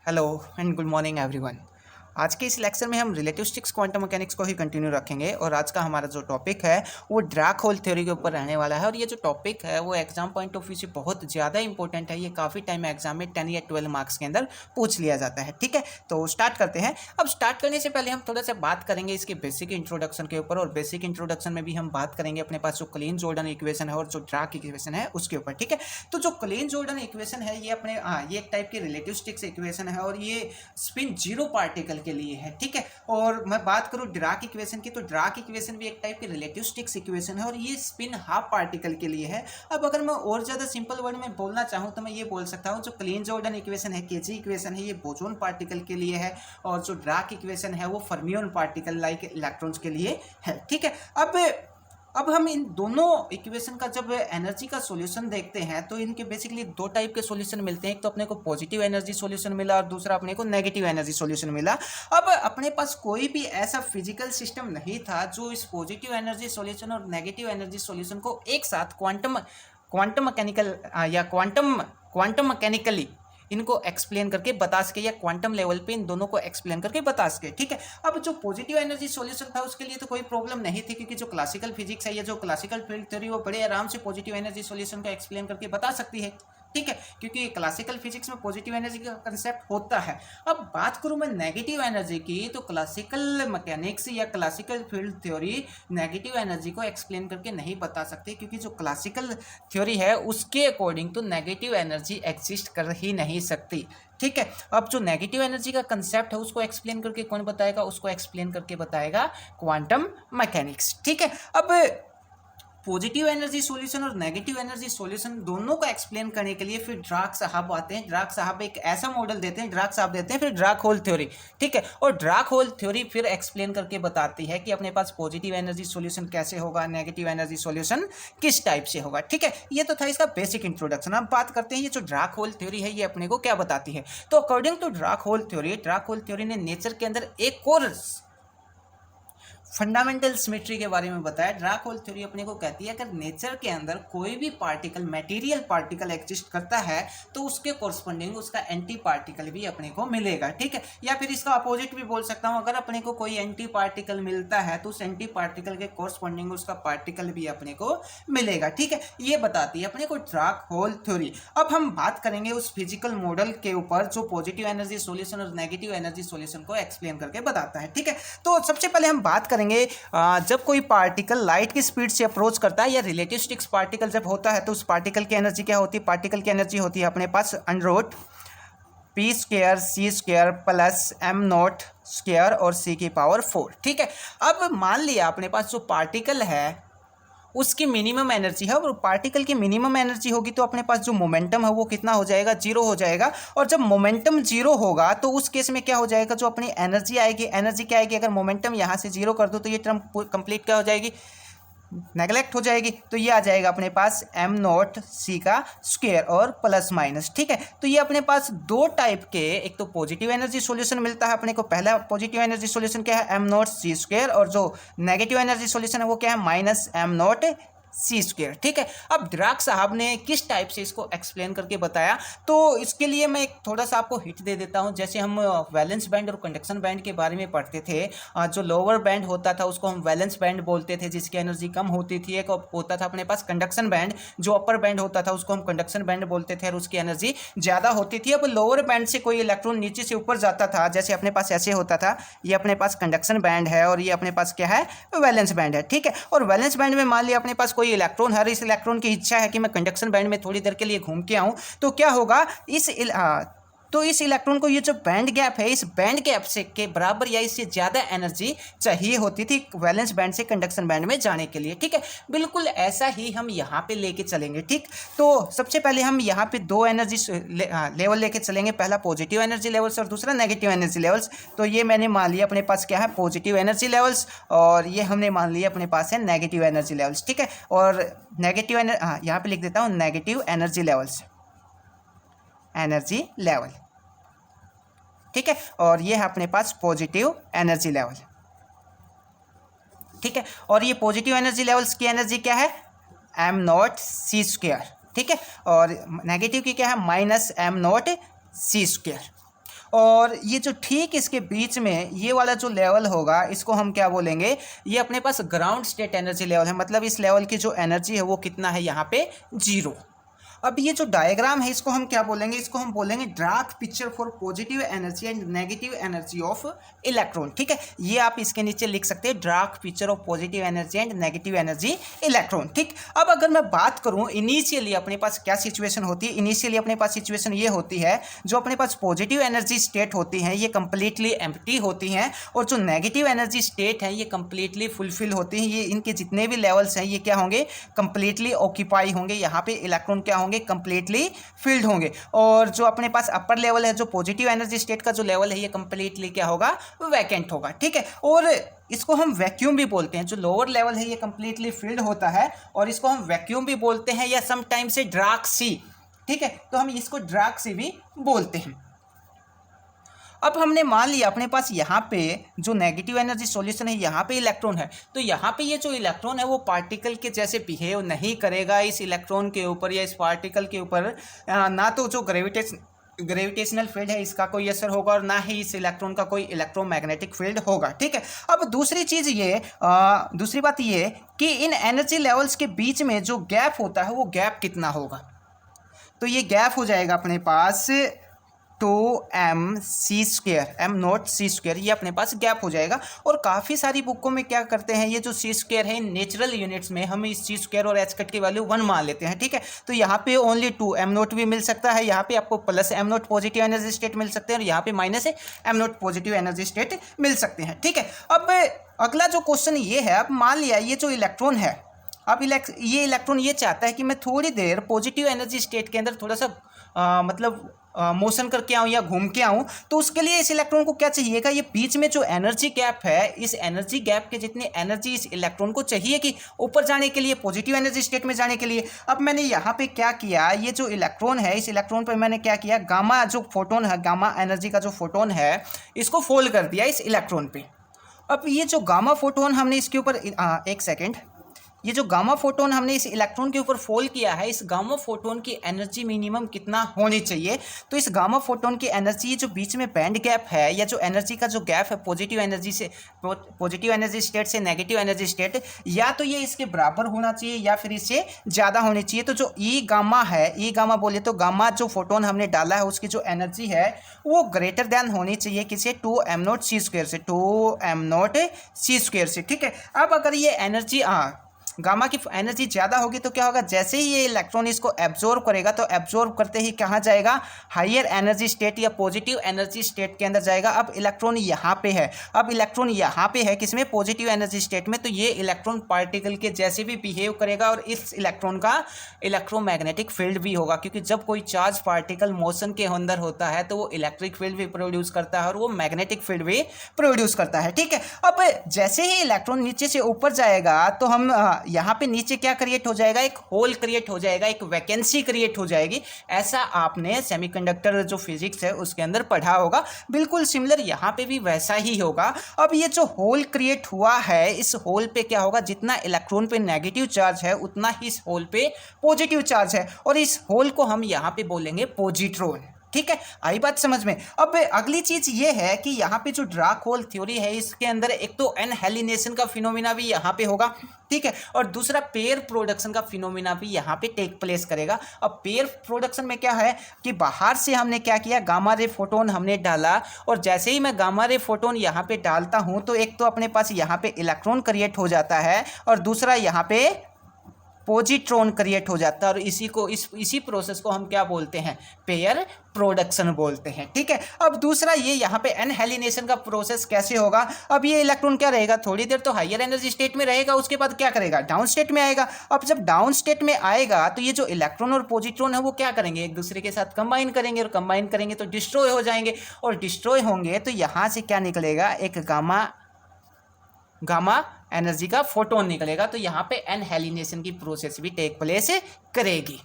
Hello and good morning everyone. आज के इस लेक्चर में हम रिलेटिविस्टिक्स क्वांटम मैकेनिक्स को ही कंटिन्यू रखेंगे और आज का हमारा जो टॉपिक है वो डार्क होल थ्योरी के ऊपर रहने वाला है। और ये जो टॉपिक है वो एग्जाम पॉइंट ऑफ व्यू से बहुत ज़्यादा इंपॉर्टेंट है। ये काफ़ी टाइम एग्जाम में 10 या 12 मार्क्स के अंदर पूछ लिया जाता है। ठीक है, तो स्टार्ट करते हैं। अब स्टार्ट करने से पहले हम थोड़ा सा बात करेंगे इसके बेसिक इंट्रोडक्शन के ऊपर, और बेसिक इंट्रोडक्शन में भी हम बात करेंगे अपने पास जो क्लीन जॉर्डन इक्वेशन है और जो डार्क इक्वेशन है उसके ऊपर। ठीक है, तो जो क्लीन जॉर्डन इक्वेशन है ये अपने ये एक टाइप की रिलेटिविस्टिक्स इक्वेशन है और ये स्पिन जीरो पार्टिकल के लिए है। ठीक है, और मैं बात करूं डार्क इक्वेशन की, तो डार्क इक्वेशन भी एक टाइप की रिलेटिविस्टिक्स इक्वेशन है और ये स्पिन हाफ पार्टिकल के लिए है। अब अगर मैं और ज़्यादा सिंपल वर्ड में बोलना चाहूँ तो मैं ये बोल सकता हूँ जो क्लीन जॉर्डन इक्वेशन है, केजी इक्वेशन है, ये बोसोन पार्टिकल के लिए है, और जो डार्क इक्वेशन है वो फर्मियन पार्टिकल लाइक इलेक्ट्रॉन्स के लिए है। ठीक है, अब हम इन दोनों इक्वेशन का जब एनर्जी का सॉल्यूशन देखते हैं तो इनके बेसिकली दो टाइप के सॉल्यूशन मिलते हैं। एक तो अपने को पॉजिटिव एनर्जी सॉल्यूशन मिला और दूसरा अपने को नेगेटिव एनर्जी सॉल्यूशन मिला। अब अपने पास कोई भी ऐसा फिजिकल सिस्टम नहीं था जो इस पॉजिटिव एनर्जी सॉल्यूशन और नेगेटिव एनर्जी सॉल्यूशन को एक साथ क्वांटम मैकेनिकल या क्वांटम मैकेनिकली इनको एक्सप्लेन करके बता सके, या क्वांटम लेवल पे इन दोनों को एक्सप्लेन करके बता सके। ठीक है, अब जो पॉजिटिव एनर्जी सॉल्यूशन था उसके लिए तो कोई प्रॉब्लम नहीं थी, क्योंकि जो क्लासिकल फिजिक्स है या जो क्लासिकल फील्ड थ्योरी वो बड़े आराम से पॉजिटिव एनर्जी सॉल्यूशन को एक्सप्लेन करके बता सकती है। ठीक है, क्योंकि क्लासिकल फिजिक्स में पॉजिटिव एनर्जी का कंसेप्ट होता है। अब बात करूं मैं नेगेटिव एनर्जी की, तो क्लासिकल मैकेनिक्स या classical field theory negative energy को एक्सप्लेन करके नहीं बता सकते, क्योंकि जो क्लासिकल थ्योरी है उसके अकॉर्डिंग तो नेगेटिव एनर्जी एग्जिस्ट कर ही नहीं सकती। ठीक है, अब जो नेगेटिव एनर्जी का कंसेप्ट है उसको एक्सप्लेन करके कौन बताएगा? उसको एक्सप्लेन करके बताएगा क्वांटम मैकेनिक्स। ठीक है, अब पॉजिटिव एनर्जी सॉल्यूशन और नेगेटिव एनर्जी सॉल्यूशन दोनों को एक्सप्लेन करने के लिए फिर ड्राक साहब आते हैं। ड्राक साहब एक ऐसा मॉडल देते हैं, ड्राक साहब देते हैं फिर डार्क होल थ्योरी। ठीक है, और डार्क होल थ्योरी फिर एक्सप्लेन करके बताती है कि अपने पास पॉजिटिव एनर्जी सॉल्यूशन कैसे होगा, नेगेटिव एनर्जी सॉल्यूशन किस टाइप से होगा। ठीक है, ये तो था इसका बेसिक इंट्रोडक्शन। अब बात करते हैं ये जो डार्क होल थ्योरी है ये अपने को क्या बताती है। तो according to dark hole theory ने नेचर के अंदर एक और फंडामेंटल सिमेट्री के बारे में बताया। डार्क होल थ्योरी अपने को कहती है अगर नेचर के अंदर कोई भी पार्टिकल, मटेरियल पार्टिकल एग्जिस्ट करता है तो उसके कोरस्पोंडिंग उसका एंटी पार्टिकल भी अपने को मिलेगा। ठीक है, या फिर इसका अपोजिट भी बोल सकता हूं, अगर अपने को कोई एंटी पार्टिकल मिलता है तो उस एंटी पार्टिकल के कोरस्पोंडिंग उसका पार्टिकल भी अपने को मिलेगा। ठीक है, ये बताती है अपने को डार्क होल थ्योरी। अब हम बात करेंगे उस फिजिकल मॉडल के ऊपर जो पॉजिटिव एनर्जी सॉल्यूशन और नेगेटिव एनर्जी सॉल्यूशन को एक्सप्लेन करके बताता है। ठीक है, तो सबसे पहले हम बात करेंगे जब कोई पार्टिकल लाइट की स्पीड से अप्रोच करता है या रिलेटिविस्टिक्स पार्टिकल जब होता है तो उस पार्टिकल की एनर्जी क्या होती है? पार्टिकल की एनर्जी होती है अपने पास under P square C square plus M naught square और सी की पावर 4। ठीक है, अब मान लिया अपने पास जो पार्टिकल है उसकी मिनिमम एनर्जी है, और पार्टिकल की मिनिमम एनर्जी होगी तो अपने पास जो मोमेंटम है वो कितना हो जाएगा? जीरो हो जाएगा। और जब मोमेंटम जीरो होगा तो उस केस में क्या हो जाएगा? जो अपनी एनर्जी आएगी, एनर्जी क्या आएगी? अगर मोमेंटम यहाँ से जीरो कर दो तो ये टर्म कंप्लीट क्या हो जाएगी? नेगलेक्ट हो जाएगी। तो ये आ जाएगा अपने पास एम नॉट सी का स्क्वायर और प्लस माइनस। ठीक है, तो ये अपने पास दो टाइप के, एक तो पॉजिटिव एनर्जी सॉल्यूशन मिलता है अपने को। पहला पॉजिटिव एनर्जी सॉल्यूशन क्या है? एम नॉट सी स्क्वायर, और जो नेगेटिव एनर्जी सॉल्यूशन है वो क्या है? Minus M naught C square. ठीक है, अब डार्क साहब ने किस टाइप से इसको एक्सप्लेन करके बताया, तो इसके लिए मैं एक थोड़ा सा आपको हिट दे देता हूं। जैसे हम वैलेंस बैंड और कंडक्शन बैंड के बारे में पढ़ते थे, जो लोअर बैंड होता था उसको हम वैलेंस बैंड बोलते थे जिसकी एनर्जी कम होती थी। एक होता था अपने पास कंडक्शन बैंड, जो अपर बैंड होता था उसको हम कंडक्शन बैंड बोलते थे और उसकी एनर्जी ज़्यादा होती थी। अब लोअर बैंड से कोई इलेक्ट्रॉन नीचे से ऊपर जाता था, जैसे अपने पास ऐसे होता था, ये अपने पास कंडक्शन बैंड है और ये अपने पास क्या है? वैलेंस बैंड है। ठीक है, और वैलेंस बैंड में मान लिया अपने पास कोई इलेक्ट्रॉन, हर इस इलेक्ट्रॉन की इच्छा है कि मैं कंडक्शन बैंड में थोड़ी देर के लिए घूम के आऊं, तो क्या होगा? इस इलेक्ट्रॉन को ये जो बैंड गैप है, इस बैंड गैप से के बराबर या इससे ज़्यादा एनर्जी चाहिए होती थी वैलेंस बैंड से कंडक्शन बैंड में जाने के लिए। ठीक है, बिल्कुल ऐसा ही हम यहाँ पे लेके चलेंगे। ठीक, तो सबसे पहले हम यहाँ पे दो एनर्जी लेवल लेके चलेंगे, पहला पॉजिटिव एनर्जी लेवल्स और दूसरा नेगेटिव एनर्जी लेवल्स। तो ये मैंने मान लिया अपने पास क्या है? पॉजिटिव एनर्जी लेवल्स, और ये हमने मान लिया अपने पास है नेगेटिव एनर्जी लेवल्स। ठीक है, और नेगेटिव यहाँ पे लिख देता हूँ negative energy levels, energy level. ठीक है, और ये है अपने पास पॉजिटिव एनर्जी लेवल। ठीक है, और ये पॉजिटिव एनर्जी लेवल्स की एनर्जी क्या है? M naught C square. ठीक है, और नेगेटिव की क्या है? Minus M naught C square. और ये जो ठीक इसके बीच में ये वाला जो लेवल होगा इसको हम क्या बोलेंगे, ये अपने पास ग्राउंड स्टेट एनर्जी लेवल है, मतलब इस लेवल की जो एनर्जी है वो कितना है यहाँ पे 0। अब ये जो डायग्राम है इसको हम क्या बोलेंगे, इसको हम बोलेंगे dark picture for positive energy and negative energy of electron. ठीक है, ये आप इसके नीचे लिख सकते हैं, dark picture of positive energy and negative energy electron. ठीक, अब अगर मैं बात करूं इनिशियली अपने पास क्या सिचुएशन होती है, इनिशियली अपने पास सिचुएशन ये होती है, जो अपने पास पॉजिटिव एनर्जी स्टेट होती हैं ये कंप्लीटली एम्प्टी होती हैं, और जो नेगेटिव एनर्जी स्टेट है ये कंप्लीटली फुलफिल होती हैं। ये इनके जितने भी लेवल्स हैं ये क्या होंगे, कंप्लीटली ऑक्यूपाई होंगे, यहाँ पे इलेक्ट्रॉन क्या होंगे, कंप्लीटली फिल्ड होंगे। और जो अपने पास अपर लेवल है, जो पॉजिटिव एनर्जी स्टेट का जो लेवल है ये कंप्लीटली क्या होगा, वैकेंट होगा। ठीक है, और इसको हम वैक्यूम भी बोलते हैं। जो लोअर लेवल है ये कंप्लीटली फिल्ड होता है और इसको हम वैक्यूम भी बोलते हैं, या समटाइम्स से डार्क सी। ठीक है, तो हम इसको डार्क सी भी बोलते हैं। अब हमने मान लिया अपने पास यहाँ पे जो नेगेटिव एनर्जी सॉल्यूशन है यहाँ पे इलेक्ट्रॉन है, तो यहाँ पे ये जो इलेक्ट्रॉन है वो पार्टिकल के जैसे बिहेव नहीं करेगा इस इलेक्ट्रॉन के ऊपर या इस पार्टिकल के ऊपर। ना तो जो ग्रेविटेशनल फील्ड है इसका कोई असर होगा और ना ही इस इलेक्ट्रॉन का कोई इलेक्ट्रोमैग्नेटिक फील्ड होगा। ठीक है, अब दूसरी चीज़ ये दूसरी बात ये कि इन एनर्जी लेवल्स के बीच में जो गैप होता है वो गैप कितना होगा, तो ये गैप हो जाएगा अपने पास 2mc², m0c², ये अपने पास गैप हो जाएगा। और काफ़ी सारी बुकों में क्या करते हैं, ये जो c² है नेचुरल यूनिट्स में हम इस c² और h कट की वैल्यू 1 मान लेते हैं। ठीक है, तो यहाँ पे ओनली 2 m0 भी मिल सकता है, यहाँ पे आपको plus m0 positive energy state मिल सकते हैं और यहाँ पे minus m0 positive energy state मिल सकते हैं। ठीक है, अब अगला जो क्वेश्चन ये है, अब मान लिया ये जो इलेक्ट्रॉन है, अब ये इलेक्ट्रॉन ये चाहता है कि मैं थोड़ी देर पॉजिटिव एनर्जी स्टेट के अंदर थोड़ा सा मतलब मोशन करके आऊँ या घूम के आऊँ, तो उसके लिए इस इलेक्ट्रॉन को क्या चाहिएगा, ये बीच में जो एनर्जी गैप है इस एनर्जी गैप के जितनी एनर्जी इस इलेक्ट्रॉन को चाहिए कि ऊपर जाने के लिए, पॉजिटिव एनर्जी स्टेट में जाने के लिए। अब मैंने यहाँ पे क्या किया, ये जो इलेक्ट्रॉन है इस इलेक्ट्रॉन पर मैंने क्या किया, गामा जो फोटोन है, गामा एनर्जी का जो फोटोन है इसको फोल्ड कर दिया इस इलेक्ट्रॉन पे। अब ये जो गामा फोटोन हमने इसके ऊपर एक सेकेंड, ये जो गामा फोटोन हमने इस इलेक्ट्रॉन के ऊपर फॉल किया है, इस गामा फोटोन की एनर्जी मिनिमम कितना होनी चाहिए, तो इस गामा फोटोन की एनर्जी जो बीच में बैंड गैप है या जो एनर्जी का जो गैप है पॉजिटिव एनर्जी स्टेट से नेगेटिव एनर्जी स्टेट, या तो ये इसके बराबर होना चाहिए या फिर इससे ज़्यादा होनी चाहिए। तो जो ई गामा है, ई गामा बोले तो गामा जो फोटोन हमने डाला है उसकी जो एनर्जी है वो ग्रेटर देन होनी चाहिए किसे, 2m0c² से, 2m0c² से। ठीक है, अब अगर ये एनर्जी गामा की एनर्जी ज़्यादा होगी तो क्या होगा, जैसे ही ये इलेक्ट्रॉन इसको एब्जॉर्ब करेगा तो एब्जॉर्ब करते ही कहाँ जाएगा, हायर एनर्जी स्टेट या पॉजिटिव एनर्जी स्टेट के अंदर जाएगा। अब इलेक्ट्रॉन यहाँ पे है, अब इलेक्ट्रॉन यहाँ पे है किसमें, पॉजिटिव एनर्जी स्टेट में, तो ये इलेक्ट्रॉन पार्टिकल के जैसे भी बिहेव करेगा और इस इलेक्ट्रॉन का इलेक्ट्रोमैग्नेटिक फील्ड भी होगा, क्योंकि जब कोई चार्ज पार्टिकल मोशन के अंदर होता है तो वो इलेक्ट्रिक फील्ड भी प्रोड्यूस करता है और वो मैग्नेटिक फील्ड भी प्रोड्यूस करता है। ठीक है, अब जैसे ही इलेक्ट्रॉन नीचे से ऊपर जाएगा तो हम यहाँ पे नीचे क्या क्रिएट हो जाएगा, एक होल क्रिएट हो जाएगा, एक वैकेंसी क्रिएट हो जाएगी। ऐसा आपने सेमीकंडक्टर जो फिजिक्स है उसके अंदर पढ़ा होगा, बिल्कुल सिमिलर यहाँ पे भी वैसा ही होगा। अब ये जो होल क्रिएट हुआ है इस होल पे क्या होगा, जितना इलेक्ट्रॉन पे नेगेटिव चार्ज है उतना ही इस होल पे पॉजिटिव चार्ज है और इस होल को हम यहाँ पे बोलेंगे पॉजिट्रॉन। ठीक है, आई बात समझ में। अब अगली चीज ये है कि यहाँ पे जो डार्क होल थ्योरी है इसके अंदर एक तो एनहेलिनेशन का फिनोमिना भी यहाँ पे होगा, ठीक है, और दूसरा पेयर प्रोडक्शन का फिनोमिना भी यहाँ पे टेक प्लेस करेगा। अब पेयर प्रोडक्शन में क्या है कि बाहर से हमने क्या किया, गामा रे फोटोन हमने डाला और जैसे ही मैं गामा रे फोटोन यहाँ पे डालता हूँ तो एक तो अपने पास यहाँ पे इलेक्ट्रॉन क्रिएट हो जाता है और दूसरा यहाँ पे पॉजिट्रॉन क्रिएट हो जाता है और इसी प्रोसेस को हम क्या बोलते हैं, पेयर प्रोडक्शन बोलते हैं। ठीक है, अब दूसरा ये यहाँ पे एनहेलिनेशन का प्रोसेस कैसे होगा, अब ये इलेक्ट्रॉन क्या रहेगा, थोड़ी देर तो हायर एनर्जी स्टेट में रहेगा, उसके बाद क्या करेगा, डाउन स्टेट में आएगा। अब जब डाउन स्टेट में आएगा तो ये जो इलेक्ट्रॉन और पॉजिट्रॉन है वो क्या करेंगे, एक दूसरे के साथ कंबाइन करेंगे और कंबाइन करेंगे तो डिस्ट्रॉय हो जाएंगे और डिस्ट्रॉय होंगे तो यहाँ से क्या निकलेगा, एक गामा एनर्जी का फोटोन निकलेगा। तो यहाँ पे एनहेलिनेशन की प्रोसेस भी टेक प्लेस करेगी।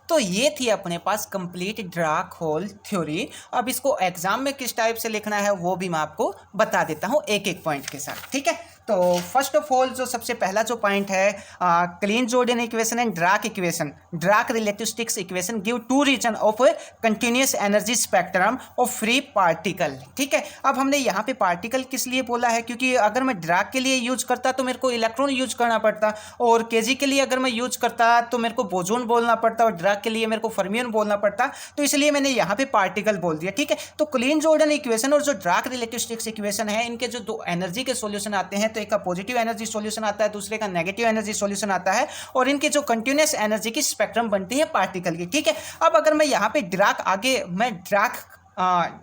तो ये थी अपने पास कंप्लीट डार्क होल थ्योरी। अब इसको एग्जाम में किस टाइप से लिखना है वो भी मैं आपको बता देता हूँ एक एक पॉइंट के साथ। ठीक है, तो फर्स्ट ऑफ ऑल जो सबसे पहला जो पॉइंट है Klein Gordon equation and Dirac equation, Dirac relativistics equation give two region of continuous energy spectrum of free particle. ठीक है, अब हमने यहाँ पे पार्टिकल किस लिए बोला है, क्योंकि अगर मैं ड्राक के लिए यूज करता तो मेरे को इलेक्ट्रॉन यूज करना पड़ता, और केजी के लिए अगर मैं यूज करता तो मेरे को बोजोन बोलना पड़ता, और ड्राक के लिए मेरे को फर्मियन बोलना पड़ता, तो इसलिए मैंने यहाँ पे पार्टिकल बोल दिया। ठीक है, तो क्लीन जोर्डन इक्वेशन और जो ड्राक रिलेटिविस्टिक्स इक्वेशन है, इनके जो दो एनर्जी के सॉल्यूशन आते हैं, तो एक का पॉजिटिव एनर्जी सॉल्यूशन आता है, दूसरे का नेगेटिव एनर्जी सॉल्यूशन आता है, और इनके जो कंटिन्यूस एनर्जी की स्पेक्ट्रम बनती है पार्टिकल की। ठीक है, अब अगर मैं यहाँ पे ड्राक आगे मैं ड्राक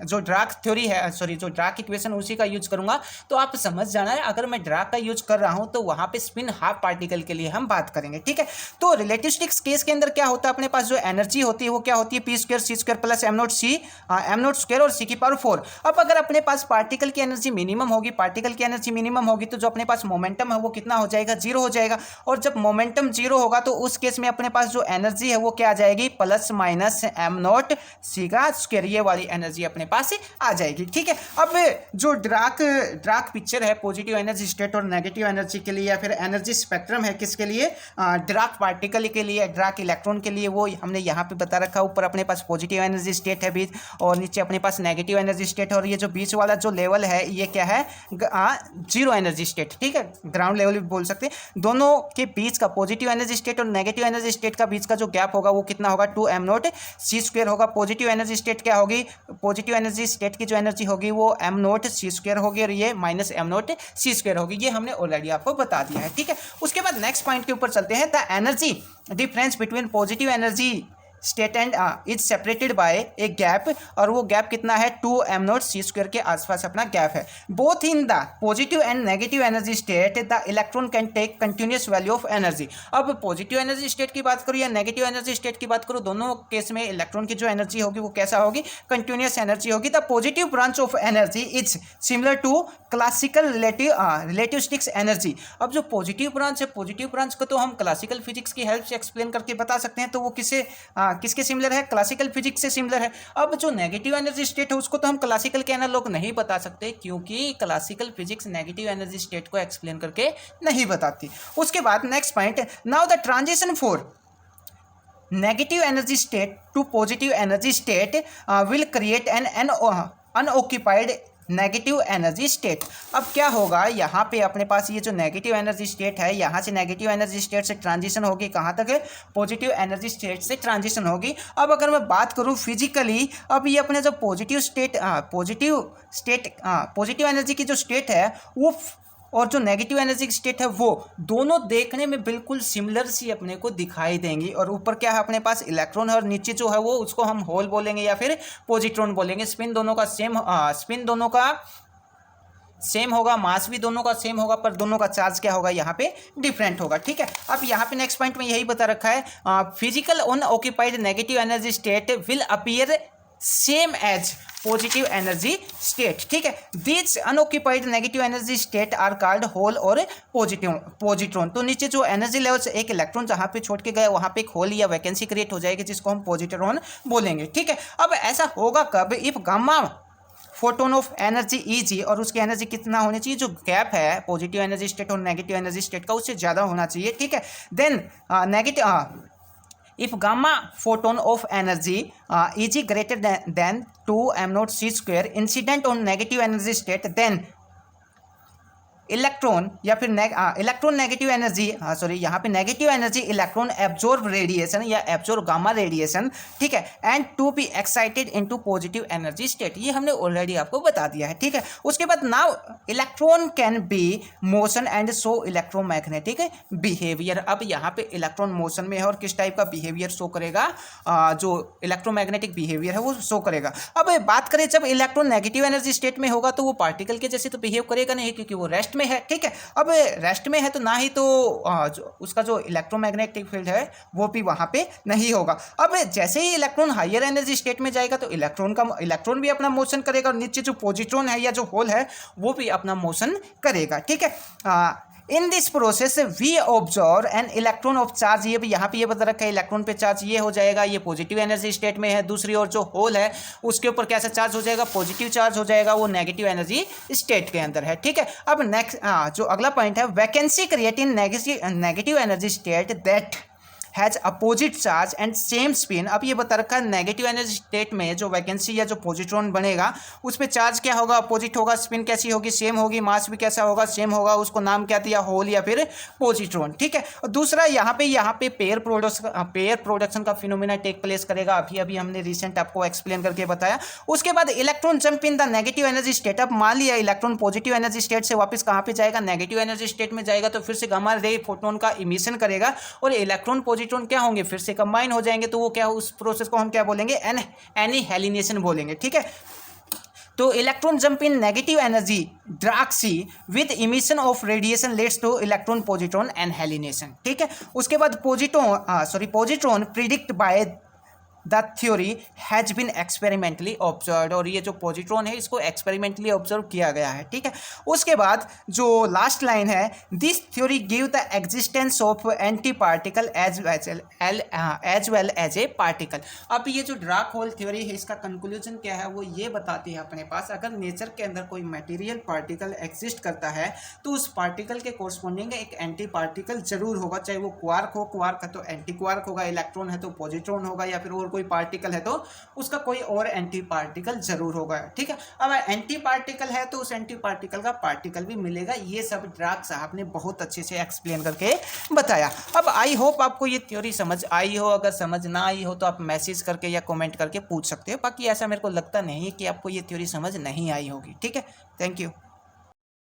जो ड्राक थ्योरी है, सॉरी जो ड्राक इक्वेशन उसी का यूज करूंगा, तो आप समझ जाना है अगर मैं ड्राक का यूज कर रहा हूं तो वहां पे स्पिन हाफ पार्टिकल के लिए हम बात करेंगे। ठीक है, तो रिलेटिविस्टिक्स केस के अंदर क्या होता है, अपने पास जो एनर्जी होती है वो क्या होती है, P square C square plus M naught square और सी की पावर 4। अब अगर अपने पास पार्टिकल की एनर्जी मिनिमम होगी, पार्टिकल की एनर्जी मिनिमम होगी, तो जो अपने पास मोमेंटम है वो कितना हो जाएगा, 0 हो जाएगा, और जब मोमेंटम 0 होगा तो उस केस में अपने पास जो एनर्जी है वो क्या आ जाएगी, प्लस माइनस एम नोट सी का स्क्वायर, ये वाली एनर्जी अपने पास आ जाएगी। ठीक है, अब जो ड्राक पिक्चर है पॉजिटिव एनर्जी स्टेट और नेगेटिव एनर्जी के लिए, या फिर एनर्जी स्पेक्ट्रम है किसके लिए, ड्राक पार्टिकल के लिए, ड्राक इलेक्ट्रॉन के लिए, वो हमने यहाँ पे बता रखा। ऊपर अपने पास पॉजिटिव एनर्जी स्टेट है बीच, और नीचे अपने पास नेगेटिव एनर्जी स्टेट है, और ये जो बीच वाला जो लेवल है ये क्या है, जीरो एनर्जी स्टेट। ठीक है, ग्राउंड लेवल भी बोल सकते हैं। दोनों के बीच का पॉजिटिव एनर्जी स्टेट और नेगेटिव एनर्जी स्टेट का बीच का जो गैप होगा वो कितना होगा, 2m नॉट सी स्क्वायर होगा। पॉजिटिव एनर्जी स्टेट क्या होगी, पॉजिटिव एनर्जी स्टेट की जो एनर्जी होगी वो m नॉट सी स्क्वायर होगी, और ये minus m naught C square होगी। ये हमने ऑलरेडी आपको बता दिया है। ठीक है, उसके बाद नेक्स्ट पॉइंट के ऊपर चलते हैं। The energy difference between positive energy state and is separated by a gap, और वो गैप कितना है, 2m नॉट सी स्क्वायर के आसपास अपना गैप है। Both in the positive and negative energy state the electron can take continuous value of energy. अब positive energy state की बात करूँ या नेगेटिव एनर्जी स्टेट की बात करूँ, दोनों केस में इलेक्ट्रॉन की जो एनर्जी होगी वो कैसा होगी, कंटिन्यूस एनर्जी होगी। The positive branch of energy is similar to classical relativistics energy. अब जो पॉजिटिव ब्रांच है, पॉजिटिव ब्रांच को तो हम क्लासिकल फिजिक्स की हेल्प से एक्सप्लेन करके बता सकते हैं, तो वो किसके सिमिलर है, क्लासिकल फिजिक्स से सिमिलर है। अब जो नेगेटिव एनर्जी स्टेट है उसको तो हम क्लासिकल के एनालॉग नहीं बता सकते, क्योंकि classical physics negative energy state को एक्सप्लेन करके नहीं बताती। उसके बाद next point, now the transition for negative energy state to positive energy state will create an unoccupied negative energy state. अब क्या होगा, यहाँ पे अपने पास ये जो नेगेटिव एनर्जी स्टेट है, यहाँ से नेगेटिव एनर्जी स्टेट से ट्रांजिशन होगी, कहाँ तक है, पॉजिटिव एनर्जी स्टेट से ट्रांजिशन होगी। अब अगर मैं बात करूँ फिजिकली, अब ये अपने जो पॉजिटिव एनर्जी की जो स्टेट है वो और जो नेगेटिव एनर्जी स्टेट है वो दोनों देखने में बिल्कुल सिमिलर सी अपने को दिखाई देंगी। और ऊपर क्या है अपने पास इलेक्ट्रॉन है, और नीचे जो है वो उसको हम होल बोलेंगे या फिर पॉजिट्रॉन बोलेंगे। स्पिन दोनों का सेम होगा, मास भी दोनों का सेम होगा, पर दोनों का चार्ज क्या होगा, यहाँ पे डिफरेंट होगा। ठीक है, अब यहाँ पे नेक्स्ट पॉइंट में यही बता रखा है, physical unoccupied negative energy state will appear same as positive energy state. ठीक है, this unoccupied negative energy state are called hole और पॉजिट्रॉन। तो नीचे जो एनर्जी लेवल से एक इलेक्ट्रॉन जहाँ पे छोड़ के गए वहाँ पे एक होल या वैकेंसी क्रिएट हो जाएगी, जिसको हम पॉजिट्रॉन बोलेंगे। ठीक है, अब ऐसा होगा कब, if gamma photon of energy Eg, और उसकी एनर्जी कितना होनी चाहिए, जो गैप है पॉजिटिव एनर्जी स्टेट और नेगेटिव एनर्जी स्टेट का उससे ज़्यादा होना चाहिए। ठीक है, then if gamma photon of energy Eg greater than 2m naught c square incident on negative energy state, then electron या फिर इलेक्ट्रॉन नेगेटिव एनर्जी यहाँ पे negative energy electron absorb radiation या एब्जॉर्ब गामा रेडिएशन। ठीक है, and to be excited into positive energy state, ये हमने already आपको बता दिया है। ठीक है, उसके बाद now electron can be motion and show electromagnetic behaviour. अब यहाँ पे इलेक्ट्रॉन मोशन में है और किस टाइप का बिहेवियर शो करेगा, जो इलेक्ट्रोमैग्नेटिक बिहेवियर है वो शो करेगा। अब बात करें जब इलेक्ट्रॉन नेगेटिव एनर्जी स्टेट में होगा तो वो पार्टिकल के जैसे तो बिहेव करेगा नहीं, क्योंकि वो रेस्ट में है। ठीक है, अब रेस्ट में है तो ना ही तो उसका जो इलेक्ट्रोमैग्नेटिक फील्ड है वो भी वहां पे नहीं होगा। अब जैसे ही इलेक्ट्रॉन हायर एनर्जी स्टेट में जाएगा तो इलेक्ट्रॉन भी अपना मोशन करेगा, और नीचे जो पॉजिट्रॉन है या जो होल है वो भी अपना मोशन करेगा। ठीक है, in this process we observe an electron of charge, ये भी यहाँ पे ये बता रखा है इलेक्ट्रॉन पे चार्ज ये हो जाएगा, ये पॉजिटिव एनर्जी स्टेट में है। दूसरी ओर जो होल है उसके ऊपर कैसा चार्ज हो जाएगा, पॉजिटिव चार्ज हो जाएगा, वो नेगेटिव एनर्जी स्टेट के अंदर है। ठीक है, अब नेक्स्ट जो अगला पॉइंट है, vacancy create in negative energy state that has opposite charge and same spin. अब ये बता रखा है नेगेटिव एनर्जी स्टेट में जो वैकेंसी या जो पॉजिट्रॉन बनेगा उस पर चार्ज क्या होगा, अपोजिट होगा, स्पिन कैसी होगी, सेम होगी, मास भी कैसा होगा, सेम होगा, उसको नाम क्या दिया, होल या फिर पॉजिट्रॉन। ठीक है, और दूसरा यहाँ पे पेयर प्रोडक्शन का फिनोमेना टेक प्लेस करेगा, अभी अभी हमने रिसेंट आपको एक्सप्लेन करके बताया। उसके बाद electron jump in the negative energy state. अब मान लिया इलेक्ट्रॉन पॉजिटिव एनर्जी स्टेट से वापस कहाँ पे जाएगा, नेगेटिव एनर्जी स्टेट में जाएगा, तो फिर से गामा रे फोटोन का इमिशन करेगा और इलेक्ट्रॉन पॉजिट्रॉन क्या होंगे, फिर से कंबाइन हो जाएंगे, तो वो क्या, उस प्रोसेस को हम क्या बोलेंगे, एनिहिलेशन बोलेंगे। ठीक है, तो electron jump in negative energy Dirac sea with emission of radiation leads to electron positron annihilation. ठीक है, उसके बाद positron predict by the theory has been experimentally observe, और ये जो पॉजिट्रॉन है इसको एक्सपेरिमेंटली ऑब्जर्व किया गया है। ठीक है, उसके बाद जो लास्ट लाइन है, this theory give the existence of antiparticle as well as a particle. अब ये जो डार्क होल थ्योरी है इसका कंक्लूजन क्या है, वो ये बताती है अपने पास, अगर नेचर के अंदर कोई मटेरियल पार्टिकल एग्जिस्ट करता है तो उस पार्टिकल के कोरस्पॉन्डिंग एक एंटी पार्टिकल जरूर होगा, चाहे वो क्वार्क हो, क्वार्क है तो एंटी क्वार्क होगा, इलेक्ट्रॉन है तो पॉजिट्रॉन होगा, या फिर और कोई पार्टिकल है तो उसका कोई और एंटी पार्टिकल जरूर होगा। ठीक है, अब एंटी पार्टिकल है तो उस एंटी पार्टिकल का पार्टिकल भी मिलेगा। ये सब ड्राक साहब ने बहुत अच्छे से एक्सप्लेन करके बताया। अब आई होप आपको ये थ्योरी समझ आई हो, अगर समझ ना आई हो तो आप मैसेज करके या कमेंट करके पूछ सकते हो, बाकी ऐसा मेरे को लगता नहीं है कि आपको ये थ्योरी समझ नहीं आई होगी। ठीक है, थैंक यू।